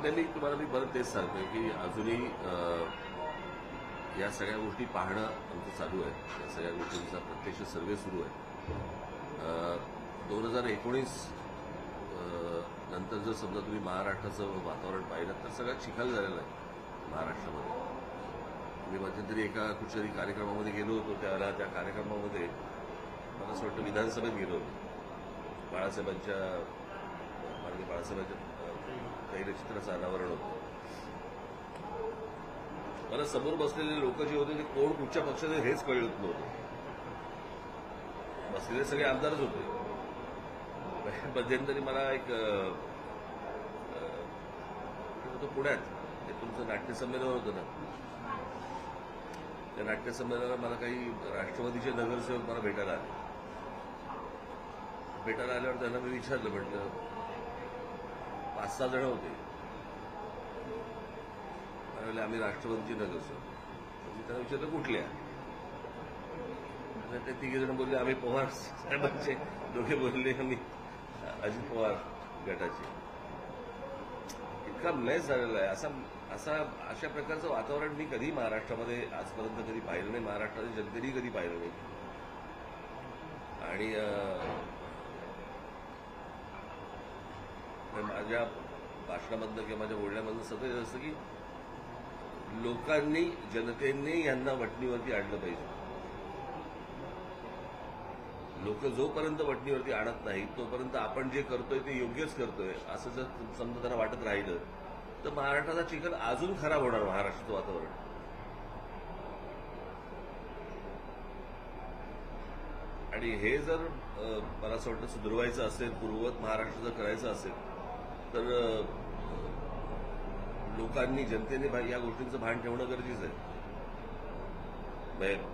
नाही, मी तुम्हाला परत तेच सांगतोय की अजूनही या सगळ्या गोष्टी पाहणं आमचं चालू आहे. या सगळ्या गोष्टींचा प्रत्यक्ष सर्व्हे सुरू आहे. 2019 नंतर जर समजा तुम्ही महाराष्ट्राचं वातावरण पाहिलं तर सगळ्यात चिखल झालेलं आहे महाराष्ट्रामध्ये. मी मध्यंतरी एका कुठच्याही कार्यक्रमामध्ये गेलो होतो. त्यावेळेला त्या कार्यक्रमामध्ये मला असं वाटतं विधानसभेत गेलो होतो. बाळासाहेबांच्या माननीय बाळासाहेबांच्या तैलचित्राचं अनावरण होतं. मला समोर बसलेले लोक जे होते ते कोण कुठच्या पक्षाचे हेच कळत नव्हतं. बसलेले सगळे आमदारच होते. मध्यंतरी मला एक होतं पुण्यात, ते तुमचं नाट्यसंमेलन होतं ना, त्या नाट्यसंमेलनाला मला काही राष्ट्रवादीचे नगरसेवक मला भेटायला आल्यावर त्यांना मी विचारलं, म्हटलं 5-6 जण होते. आम्ही राष्ट्रवादीचे नगरसेवक. मी त्यांना विचारलं कुठल्या, ते 3 जण बोलले आम्ही पवार साहेबांचे. दोघे बोलले आम्ही अजित पवार गटाचे. इतका मेस झालेला आहे. अशा प्रकारचं वातावरण मी कधी महाराष्ट्रामध्ये आजपर्यंत कधी पाहिलं नाही. महाराष्ट्राच्या जनतेने कधी पाहिलं नाही. आणि माझ्या भाषणामधनं किंवा माझ्या बोलण्यामधनं सतत असतं की लोकांनी, जनतेने यांना वटणीवरती आणलं पाहिजे. लोक जोपर्यंत वटणीवरती आणत नाही तोपर्यंत आपण जे करतोय ते योग्यच करतोय असं जर समजा त्यांना वाटत राहिलं तर महाराष्ट्राचा चिखल अजून खराब होणार. महाराष्ट्राचं वातावरण आणि हे जर मला असं वाटतं सुधारवायचं असेल, पूर्ववत महाराष्ट्र जर करायचं असेल तर लोकांनी, जनतेने या गोष्टींचं भान ठेवणं गरजेचं आहे.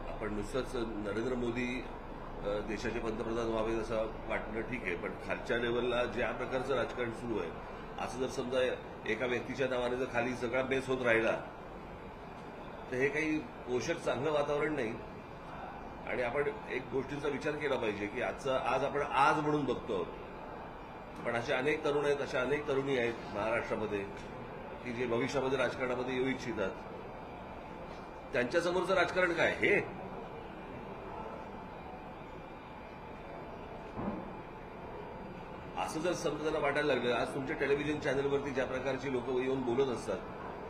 आपण नुसतंच नरेंद्र मोदी देशाचे पंतप्रधान व्हावे असं वाटणं ठीक आहे, पण खालच्या लेवलला ज्या प्रकारचं राजकारण सुरू आहे, असं जर समजा एका व्यक्तीच्या नावाने जर खाली सगळा बेस होत राहिला तर हे काही पोषक चांगलं वातावरण नाही. आणि आपण एक गोष्टींचा विचार केला पाहिजे की आज आपण आज म्हणून बघतो आहोत, पण असे अनेक तरुण आहेत, अशा अनेक तरुणी आहेत महाराष्ट्रामध्ये की जे भविष्यामध्ये राजकारणामध्ये येऊ इच्छितात. त्यांच्यासमोरचं राजकारण काय हे? असं जर समजा त्यांना वाटायला लागलं, आज तुमच्या टेलिव्हिजन चॅनलवरती ज्या प्रकारची लोक येऊन बोलत असतात,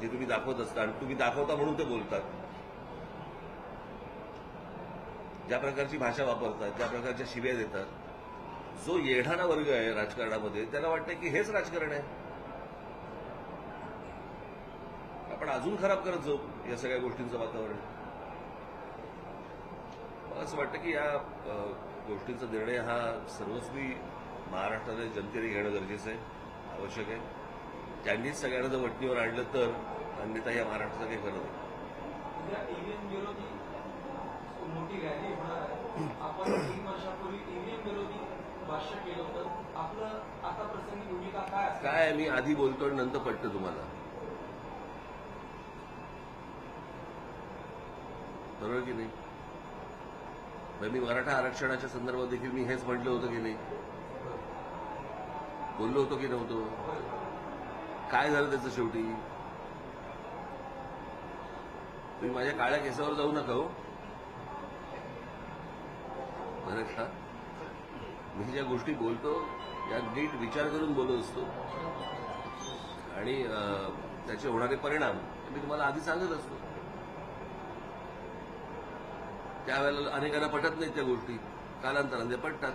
जे तुम्ही दाखवत असता आणि तुम्ही दाखवता म्हणून ते बोलतात, ज्या प्रकारची भाषा वापरतात, ज्या प्रकारच्या शिव्या देतात, जो येढाणा वर्ग आहे राजकारणामध्ये त्याला वाटतं की हेच राजकारण आहे. आपण अजून खराब करत जाऊ या सगळ्या गोष्टींचं वातावरण. मला असं वाटतं की या गोष्टींचा निर्णय हा सर्वस्वी महाराष्ट्राच्या जनतेने घेणं गरजेचं आहे, आवश्यक आहे. त्यांनीच सगळ्यांना जर वटणीवर आणलं तर अन्यथा या महाराष्ट्राचं काही खरं नाही. मोठी रॅली होणार आहे. आपण 3 वर्षापूर्वी ईव्हीएम विरोधी भाष्य केलं होतं. आपलं आता प्रसंगी भूमिका काय? मी आधी बोलतो आणि नंतर पटतं तुम्हाला, बरोबर की नाही? मी मराठा आरक्षणाच्या संदर्भात देखील मी हेच म्हटलं होतं की नाही, बोललो होतो की नव्हतो? काय झालं त्याचं शेवटी? तुम्ही माझ्या काळ्या केसावर जाऊ नका हो, बरं का? मी ज्या गोष्टी बोलतो या नीट विचार करून बोलत असतो आणि त्याचे होणारे परिणाम मी तुम्हाला आधी सांगत असतो. त्यावेळेला अनेकांना पटत नाहीत त्या गोष्टी, कालांतराने पटतात.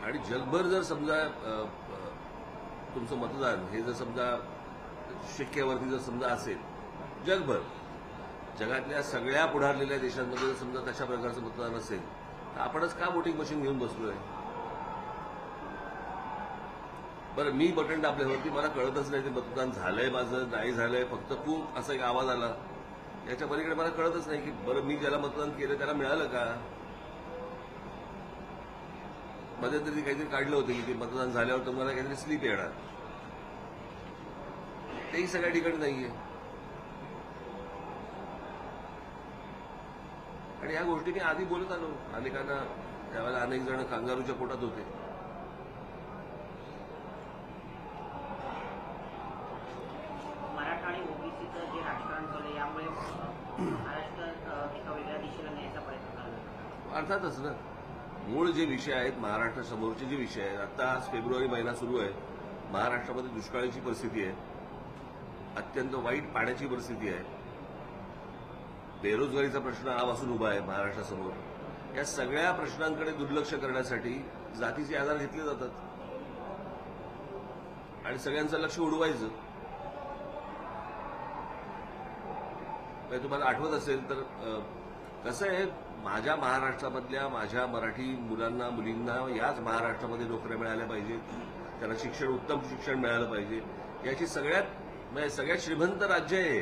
आणि जगभर जर समजा तुमचं मतदान हे जर समजा शिक्क्यावरती जर समजा असेल, जगातल्या सगळ्या पुढारलेल्या देशांमध्ये जर समजा तशा प्रकारचं मतदान असेल तर आपणच का वोटिंग मशीन घेऊन बसलोय? बरं, मी बटन दाबल्यावरती मला कळतच नाही ते मतदान झालंय माझं नाही झालंय, फक्त खूप असा एक आवाज आला, याच्या पलीकडे मला कळतच नाही की बरं मी ज्याला मतदान केलं त्याला मिळालं का? मध्यंतरी काहीतरी काढलं होतं की ते मतदान झाल्यावर तुम्हाला काहीतरी स्लिप येणार, तेही सगळ्या ठिकाणी नाहीये. आणि या गोष्टी मी आधी बोलत आलो, अनेकांना त्यावेळेला अनेक जण कांगारूच्या पोटात होते. मराठा आणि ओबीसीचं जे राजकारण चालू यामुळे महाराष्ट्र एका वेगळ्या दिशेला न्यायचा प्रयत्न करणार. अर्थातच ना, मूळ जे विषय आहेत महाराष्ट्रासमोरचे जे विषय आहेत, आता आज फेब्रुवारी महिना सुरू आहे, महाराष्ट्रामध्ये दुष्काळाची परिस्थिती आहे, अत्यंत वाईट पाण्याची परिस्थिती आहे, बेरोजगारीचा प्रश्न आवासून उभा आहे महाराष्ट्रासमोर. या सगळ्या प्रश्नांकडे दुर्लक्ष करण्यासाठी जातीचे आधार घेतले जातात आणि सगळ्यांचं लक्ष उडवायचं. तुम्हाला आठवत असेल तर कसं आहे, माझ्या महाराष्ट्रामधल्या माझ्या मराठी मुलांना मुलींना याच महाराष्ट्रामध्ये नोकऱ्या मिळाल्या पाहिजेत, त्यांना शिक्षण, उत्तम शिक्षण मिळालं पाहिजे, याची सगळ्यात श्रीमंत राज्य आहे.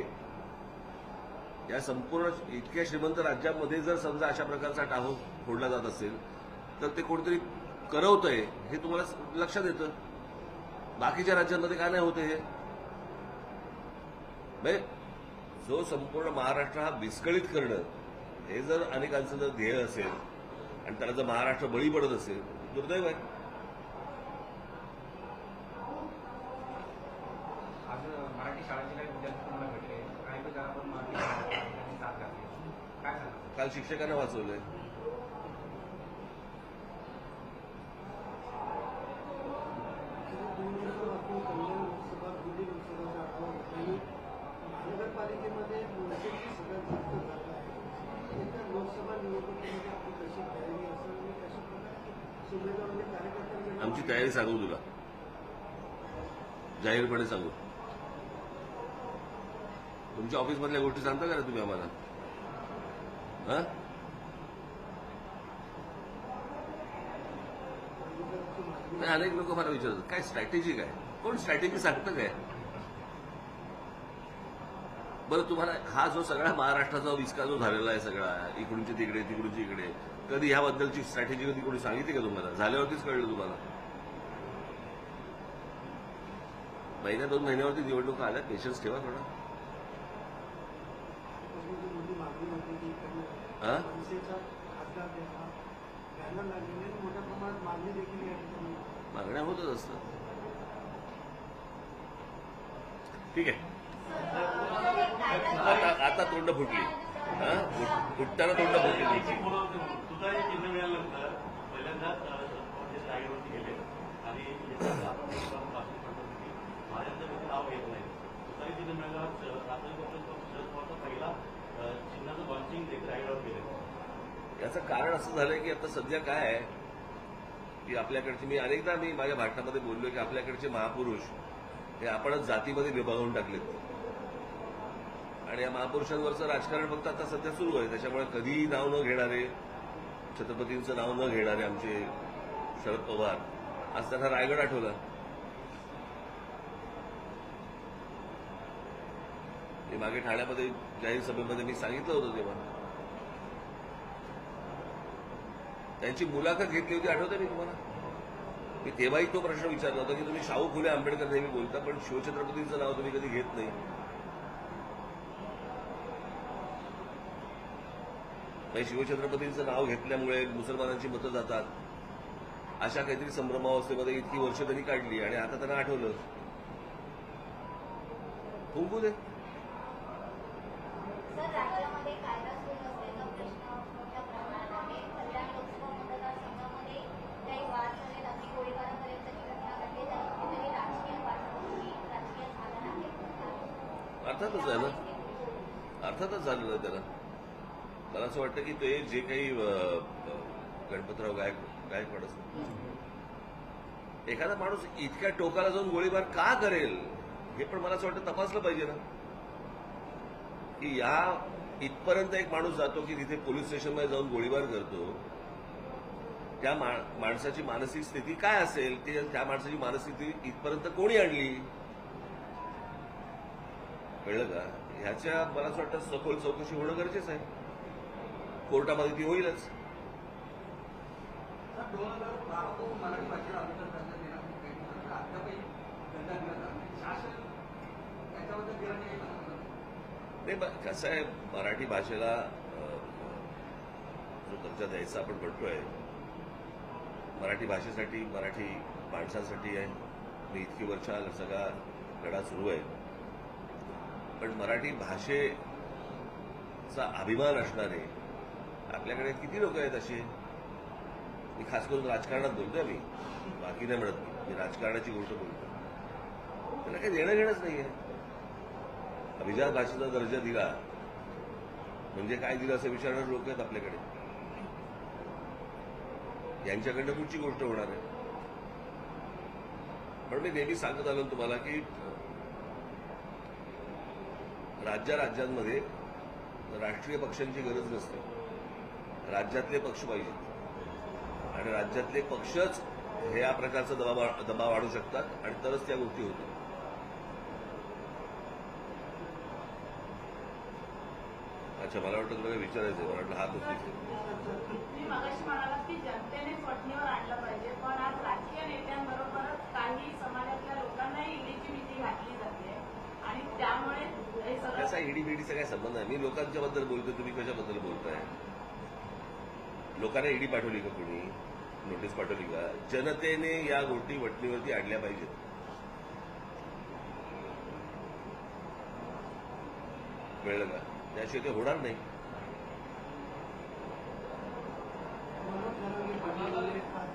या संपूर्ण इतक्या श्रीमंत राज्यामध्ये जर समजा अशा प्रकारचा टाहो फोडला जात असेल तर ते कोणतरी करवतंय हे तुम्हाला लक्षात येतं. बाकीच्या राज्यांमध्ये काय नाही होते हे. जो संपूर्ण महाराष्ट्र हा विस्कळीत करणं हे जर अनेकांचं जर ध्येय असेल आणि त्याला जर महाराष्ट्र बळी पडत असेल, दुर्दैव आहे. आज मराठी शाळेचे काही विद्यार्थी तुम्हाला भेटले, काही प्रकार आपण मराठी शाळांनी साथ घातली, काय सांगा? काल शिक्षकांना वाचवलंय. महानगरपालिकेमध्ये लोकसभेची सगळ्यात जास्त जागा आहे. तर लोकसभा निवडणुकीमध्ये आपली कशी तयारी असेल आणि कशा प्रकारे उमेदवार आणि कार्यकर्त्यांनी आमची तयारी सांगू तुला, जाहीरपणे सांगू. तुमच्या ऑफिसमधल्या गोष्टी सांगता का रे तुम्ही आम्हाला? हा, नाही, अनेक लोक मला विचारतात काय स्ट्रॅटेजी काय, कोण स्ट्रॅटेजी सांगतं काय? बरं, तुम्हाला हा जो सगळा महाराष्ट्राचा विस्कार जो झालेला आहे सगळा, इकडूनची तिकडे तिकडूनची इकडे, कधी ह्याबद्दलची स्ट्रॅटेजी कधी कोणी सांगितली का तुम्हाला? झाल्यावरतीच कळलं तुम्हाला. महिन्या 2 महिन्यावरती निवडणुका आल्या, पेशन्स ठेवा थोडा. मागणी होती की हा, मनसेचा खासदार द्यावा, बॅनर लागलेले मोठ्या प्रमाणात मागणी देखील या ठिकाणी. मागण्या होतच असतात. ठीक आहे, आता तोंड फुटली. हा, फुटताना तोंड फुटली. तुझा चिन्ह मिळाल्यानंतर पहिल्यांदा स्लाईडवरती गेले आणि माझ्याचं नाव घेत नाही. तुझाही चिन्ह मिळाल्यावर रात्री पक्षाचा पहिला चिन्हाचं लॉन्चिंग स्लाईडवर गेले. याचं कारण असं झालंय की आता सध्या काय आहे की आपल्याकडचे, मी अनेकदा माझ्या भाषणामध्ये बोललो की आपल्याकडचे महापुरुष हे आपणच जातीमध्ये विभागून टाकलेत आणि या महापुरुषांवरचं राजकारण फक्त आता सध्या सुरू आहे. त्याच्यामुळे कधीही नाव न घेणारे, छत्रपतींचं नाव न घेणारे आमचे शरद पवार, आज त्यांना रायगड आठवला. मी मागे ठाण्यामध्ये जाहीर सभेमध्ये मी सांगितलं होतं तेव्हा त्यांची मुलाखत घेतली होती, आठवते मी तुम्हाला? मी तेव्हाही तो प्रश्न विचारला होता की तुम्ही शाहू फुले आंबेडकर नेहमी बोलता पण शिवछत्रपतींचं नाव तुम्ही कधी घेत नाही. शिवछत्रपतींचं नाव घेतल्यामुळे मुसलमानांची मतं जातात, अशा काहीतरी संभ्रमावस्थेमध्ये इतकी वर्ष त्यांनी काढली आणि आता त्यांना आठवलं. फुंकू दे. सर, राज्यामध्ये कायदा सुव्यवस्थेचा प्रश्न मोठ्या प्रमाणात आहे. कल्याण लोकसभा मतदारसंघामध्ये काही वाद झाले, अगदी गोळीबारापर्यंतची घटना घडली, त्यामध्ये राजकीय पार्श्वभूमी, राजकीय साधन आहे. अर्थातच आहे ना, अर्थातच झालेलं आहे त्याला. मला असं वाटतं की ते जे काही गणपतराव गायकवाड असतात, एखादा माणूस इतक्या टोकाला जाऊन गोळीबार का करेल हे पण मला असं वाटतं तपासलं पाहिजे ना. की या इथपर्यंत एक माणूस जातो की तिथे पोलीस स्टेशनमध्ये जाऊन गोळीबार करतो, त्या माणसाची मानसिक स्थिती काय असेल, त्या माणसाची मानसिक स्थिती इथपर्यंत कोणी आणली, कळलं का? ह्याच्या मला असं वाटतं सखोल चौकशी होणं गरजेचं आहे. कोर्टामध्ये ती होईलच. 2012 मराठी भाषेला अभिजात दर्जा देण्यात अद्यापही दर्जा दिला जात नाही. शासन त्याच्याबद्दल दिलं नाही. कसं आहे, मराठी भाषेला जो दर्जा द्यायचा आपण म्हणतोय मराठी भाषेसाठी, मराठी माणसांसाठी आहे. मी इतकी वर्ष हा सगळा लढा सुरू आहे. पण मराठी भाषेचा अभिमान असणारे आपल्याकडे किती लोक आहेत असे. मी खास करून राजकारणात बोलतोय, मी बाकी नाही म्हणत. मी राजकारणाची गोष्ट बोलतो. त्याला काही देणं घेणंच नाहीये. अभिजात भाषेचा दर्जा दिला म्हणजे काय दिलं असं विचारणारे लोक आहेत आपल्याकडे. यांच्याकडनं कुठची गोष्ट होणार आहे. पण मी नेहमी सांगत आलो तुम्हाला की राज्यांमध्ये राष्ट्रीय पक्षांची गरज नसते. राज्यातले पक्ष पाहिजेत आणि राज्यातले पक्षच हे या प्रकारचा दबाव वाढू शकतात आणि तरच त्या गोष्टी होतात. अच्छा, मला वाटतं तुला काही विचारायचं आहे. मला वाटलं हात होती. तुम्ही मगाशी म्हणालात की जनतेनेच वठणीवर आणलं पाहिजे, पण आज राजकीय नेत्यांबरोबरच काही समाजातल्या लोकांनाही ईडीची भीती घातली जाते आणि त्यामुळे हे सगळं त्याचा ईडीबीडीचा काय संबंध आहे. मी लोकांच्या बद्दल बोलतोय, तुम्ही कशाबद्दल बोलताय. लोकांना ईडी पाठवली का, कोणी नोटीस पाठवली का. जनतेने या गोष्टी वटणीवरती आणल्या पाहिजेत. कळलं का. त्याशिवाय ते होणार नाही.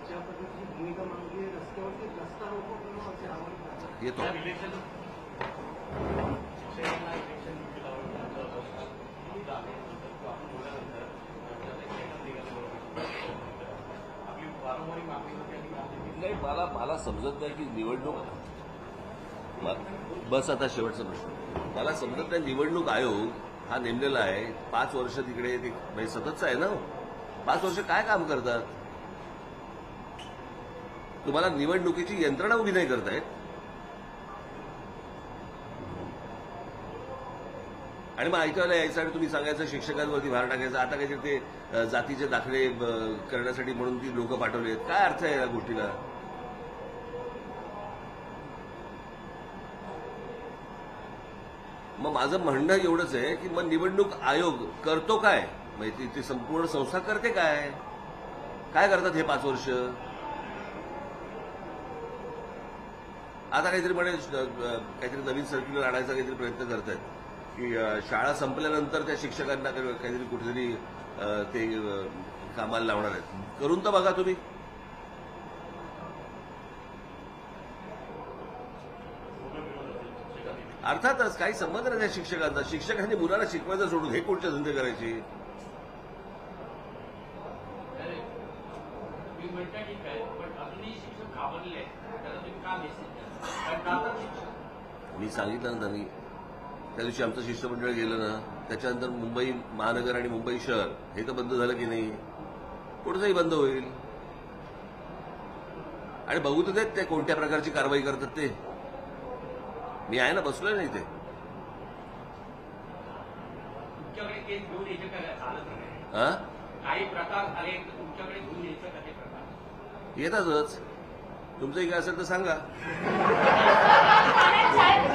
ज्या पद्धतीची भूमिका मांडली रस्त्यावरती रस्ता रोको करणं असे आवाहन येतो. इलेक्शन शिक्षकांना इलेक्शन आपण बोलल्यानंतर आपली वारंवारी मागणी होती आणि नाही, मला समजत नाही की निवडणूक बस आता शेवटचा प्रश्न. मला समजत नाही निवडणूक आयोग हा नेमलेला आहे 5 वर्ष तिकडे म्हणजे सततचा आहे ना. 5 वर्ष काय काम करतात. तुम्हाला निवडणुकीची यंत्रणा उभी नाही करतायत. आणि मग ऐकायला यायचं आणि तुम्ही सांगायचं शिक्षकांवरती भार टाकायचं. आता काहीतरी ते जातीचे दाखले करण्यासाठी म्हणून ती लोक पाठवलेत. काय अर्थ आहे या गोष्टीला. मग माझं म्हणणं एवढंच आहे की मग निवडणूक आयोग करतो काय, म्हणजे ती संपूर्ण संस्था करते काय. काय करतात हे 5 वर्ष. आता काहीतरी म्हणे काहीतरी नवीन सर्क्युलर आणायचा काहीतरी प्रयत्न करतायत की शाळा संपल्यानंतर त्या शिक्षकांना काहीतरी कुठेतरी ते कामाला लावणार आहेत. करून तर बघा तुम्ही. अर्थातच काही संबंध नाही त्या शिक्षकांचा. शिक्षकांनी मुलांना शिकवायचं सोडून हे कुठचे धंदे करायचे. मी म्हणता ठीक आहे, पण अजूनही शिक्षक घाबरले आहेत. त्याला तुम्ही का मेसेज द्या. कारण जातात शिक्षक. मी सांगितलं ना त्यांनी. त्या दिवशी आमचं शिष्टमंडळ गेलं ना, त्याच्यानंतर मुंबई महानगर आणि मुंबई शहर हे तर बंद झालं की नाही. पुढचंही बंद होईल आणि बघू तर देत ते कोणत्या प्रकारची कारवाई करतात ते. मी आहे ना, बसलोय ना इथे. तुमच्याकडे केस घेऊन यायचे काय चालत नाही. हा, काही प्रकार आले तर तुमच्याकडे घेऊन यायचं का ते प्रकार. येतातच. तुमचंही काय असेल तर सांगा. ठाण्यात शाळेत